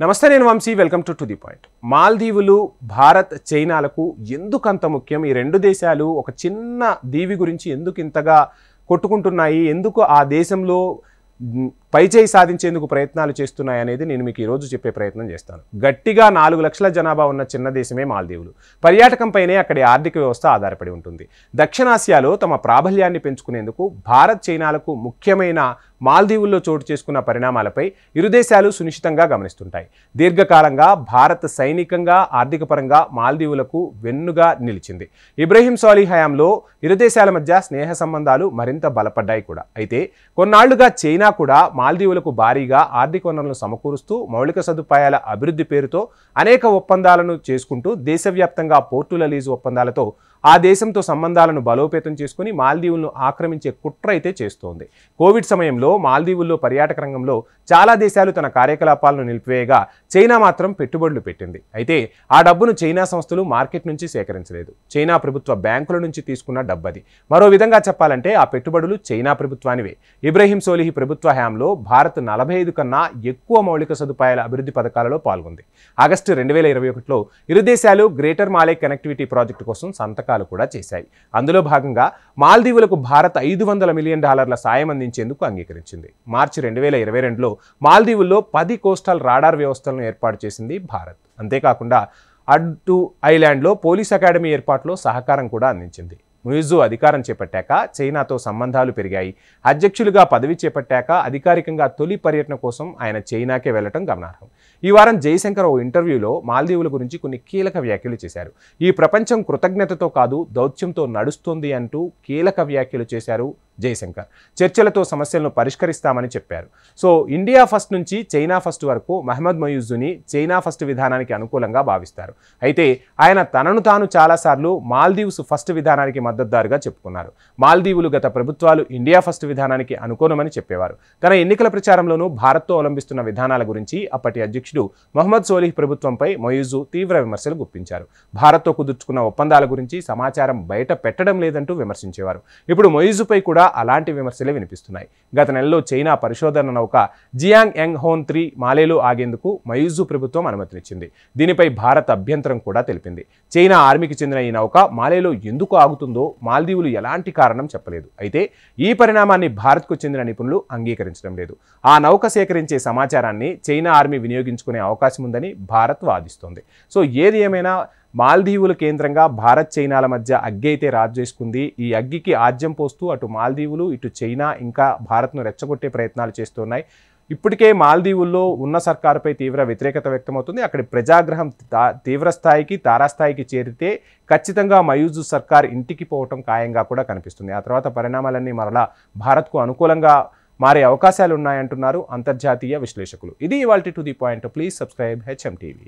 నమస్తే, నేను Vamshi. Welcome to the point. మాల్దీవులు భారత్ చైనాలకు ఎందుకంత ముఖ్యం? ఈ రెండు దేశాలు ఒక చిన్న దీవి గురించి ఎందుకు ఇంతగా కొట్టుకుంటున్నాయి? ఎందుకు ఆ దేశంలో పైచేయి సాధించేందుకు ప్రయత్నాలు చేస్తున్నాయి అనేది నేను మీకు ఈరోజు చెప్పే ప్రయత్నం చేస్తాను. గట్టిగా 4 లక్షల జనాభా ఉన్న చిన్న దేశమే మాల్దీవులు. పర్యాటకంపైనే అక్కడి ఆర్థిక వ్యవస్థ ఆధారపడి ఉంటుంది. దక్షిణాసియాలో తమ ప్రాబల్యాన్ని పెంచుకునేందుకు భారత్ చైనాలకు ముఖ్యమైన మాల్దీవుల్లో చోటు చేసుకున్న పరిణామాలపై ఇరు దేశాలు సునిశ్చితంగా గమనిస్తుంటాయి. దీర్ఘకాలంగా భారత్ సైనికంగా, ఆర్థిక పరంగా మాల్దీవులకు వెన్నుగా నిలిచింది. ఇబ్రహీం సోలీ హయాంలో ఇరు దేశాల మధ్య స్నేహ సంబంధాలు మరింత బలపడ్డాయి కూడా. అయితే కొన్నాళ్లుగా చైనా కూడా మాల్దీవులకు భారీగా ఆర్థిక వనరులను సమకూరుస్తూ మౌలిక సదుపాయాల అభివృద్ధి పేరుతో అనేక ఒప్పందాలను చేసుకుంటూ దేశవ్యాప్తంగా పోర్టుల లీజు ఒప్పందాలతో ఆ దేశంతో సంబంధాలను బలోపేతం చేసుకుని మాల్దీవులను ఆక్రమించే కుట్ర అయితే చేస్తోంది. కోవిడ్ సమయంలో మాల్దీవుల్లో పర్యాటక రంగంలో చాలా దేశాలు తన కార్యకలాపాలను నిలిపివేయగా చైనా మాత్రం పెట్టుబడులు పెట్టింది. అయితే ఆ డబ్బును చైనా సంస్థలు మార్కెట్ నుంచి సేకరించలేదు. చైనా ప్రభుత్వ బ్యాంకుల నుంచి తీసుకున్న డబ్బది. మరో విధంగా చెప్పాలంటే ఆ పెట్టుబడులు చైనా ప్రభుత్వానివే. ఇబ్రహీం సోలిహ్ ప్రభుత్వ హయాంలో భారత్ 45 కన్నా ఎక్కువ మౌలిక సదుపాయాల అభివృద్ధి పథకాలలో పాల్గొంది. ఆగస్టు 2021లో ఇరు దేశాలు గ్రేటర్ మాలే కనెక్టివిటీ ప్రాజెక్టు కోసం సంతకాలు కూడా చేశాయి. అందులో భాగంగా మాల్దీవులకు భారత్ $500 మిలియన్ సాయం అందించేందుకు అంగీకరించింది. మార్చి 2022లో మాల్దీవుల్లో 10 కోస్టల్ రాడార్ వ్యవస్థలను ఏర్పాటు చేసింది భారత్. అంతేకాకుండా అడ్డు ఐలాండ్లో పోలీస్ అకాడమీ ఏర్పాటులో సహకారం కూడా అందించింది. ముయిజు అధికారం చేపట్టాక చైనాతో సంబంధాలు పెరిగాయి. అధ్యక్షులుగా పదవి చేపట్టాక అధికారికంగా తొలి పర్యటన కోసం ఆయన చైనాకే వెళ్లడం గమనార్హం. ఈ వారం జయశంకర్ ఓ ఇంటర్వ్యూలో మాల్దీవుల గురించి కొన్ని కీలక వ్యాఖ్యలు చేశారు. ఈ ప్రపంచం కృతజ్ఞతతో కాదు, దౌత్యంతో నడుస్తుంది అంటూ కీలక వ్యాఖ్యలు చేశారు జయశంకర్. చర్చలతో సమస్యలను పరిష్కరిస్తామని చెప్పారు. సో ఇండియా ఫస్ట్ నుంచి చైనా ఫస్ట్ వరకు మహమ్మద్ మొయిజుని చైనా ఫస్ట్ విధానానికి అనుకూలంగా భావిస్తారు. అయితే ఆయన తనను తాను చాలాసార్లు మాల్దీవ్స్ ఫస్ట్ విధానానికి మద్దతుదారుగా చెప్పుకున్నారు. మాల్దీవులు గత ప్రభుత్వాలు ఇండియా ఫస్ట్ విధానానికి అనుకూలమని చెప్పేవారు. తన ఎన్నికల ప్రచారంలోనూ భారత్తో అవలంబిస్తున్న విధానాల గురించి అప్పటి అధ్యక్షుడు మహమ్మద్ సోలిహ్ ప్రభుత్వంపై మొయిజు తీవ్ర విమర్శలు గుప్పించారు. భారత్తో కుదుర్చుకున్న ఒప్పందాల గురించి సమాచారం బయట పెట్టడం లేదంటూ విమర్శించేవారు. ఇప్పుడు మొయిజుపై కూడా అలాంటి విమర్శలే వినిపిస్తున్నాయి. గత నెలలో చైనా పరిశోధన నౌక జియాంగ్ యంగ్ హోన్ 3 మాలేలో ఆగేందుకు మొయిజు ప్రభుత్వం అనుమతినిచ్చింది. దీనిపై భారత్ అభ్యంతరం కూడా తెలిపింది. చైనా ఆర్మీకి చెందిన ఈ నౌక మాలేలో ఎందుకు ఆగుతుందో మాల్దీవులు ఎలాంటి కారణం చెప్పలేదు. అయితే ఈ పరిణామాన్ని భారత్కు చెందిన నిపుణులు అంగీకరించడం లేదు. ఆ నౌక సేకరించే సమాచారాన్ని చైనా ఆర్మీ వినియోగించుకునే అవకాశం ఉందని భారత్ వాదిస్తోంది. సో ఏది ఏమైనా మాల్దీవుల కేంద్రంగా భారత్ చైనాల మధ్య అగ్గి అయితే రాజు చేసుకుంది. ఈ అగ్గికి ఆజ్యం పోస్తూ అటు మాల్దీవులు ఇటు చైనా ఇంకా భారత్ను రెచ్చగొట్టే ప్రయత్నాలు చేస్తున్నాయి. ఇప్పటికే మాల్దీవుల్లో ఉన్న సర్కారుపై తీవ్ర వ్యతిరేకత వ్యక్తమవుతుంది. అక్కడి ప్రజాగ్రహం తీవ్రస్థాయికి తారాస్థాయికి చేరితే ఖచ్చితంగా మొయిజు సర్కార్ ఇంటికి పోవటం ఖాయంగా కూడా కనిపిస్తుంది. ఆ తర్వాత పరిణామాలన్నీ మరలా భారత్కు అనుకూలంగా మారే అవకాశాలు ఉన్నాయంటున్నారు అంతర్జాతీయ విశ్లేషకులు. ఇది ఇవాల్టి to the point. Please subscribe HM TV.